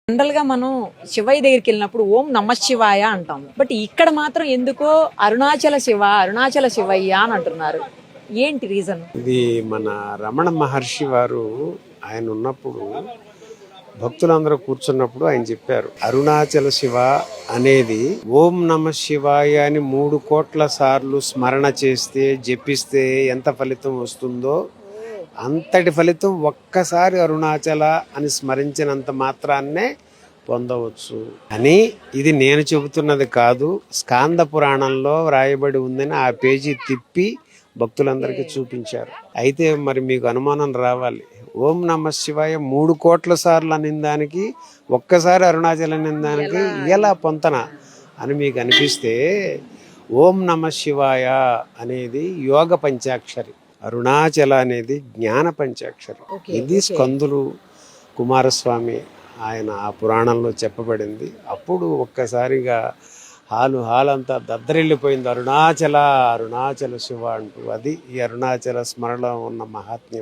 General గా మనం శివయ్య దగ్గరికి వెళ్ళినప్పుడు ఓం నమ శివాయ అంటాము. బట్ ఇక్కడ మాత్రం ఎందుకో అరుణాచల శివ, అరుణాచల శివయ్య అని అంటున్నారు. ఏంటి రీజన్? ఇది మన రమణ మహర్షి వారు ఆయన ఉన్నప్పుడు భక్తులందరూ కూర్చున్నప్పుడు ఆయన చెప్పారు, అరుణాచల శివ అనేది ఓం నమ శివాయ అని 3 కోట్ల సార్లు స్మరణ చేస్తే జపిస్తే ఎంత ఫలితం వస్తుందో అంతటి ఫలితం ఒక్కసారి అరుణాచల అని స్మరించినంత మాత్రాన్నే పొందవచ్చు అని. ఇది నేను చెబుతున్నది కాదు, స్కాంద పురాణంలో వ్రాయబడి ఉందని ఆ పేజీ తిప్పి భక్తులందరికీ చూపించారు. అయితే మరి మీకు అనుమానం రావాలి, ఓం నమ శివాయ 3 కోట్ల సార్లు అనిందానికి ఒక్కసారి అరుణాచల అనిందానికి ఎలా పొంతన అని మీకు అనిపిస్తే, ఓం నమ శివాయ అనేది యోగ పంచాక్షరి, అరుణాచల అనేది జ్ఞాన పంచాక్షరి. ఇది స్కందులు కుమారస్వామి ఆయన ఆ పురాణంలో చెప్పబడింది. అప్పుడు ఒక్కసారిగా హాల్ అంతా దద్దరిల్లిపోయింది, అరుణాచల అరుణాచల శివ అంటూ. అది ఈ అరుణాచల స్మరణలో ఉన్న మహాత్మ్యం.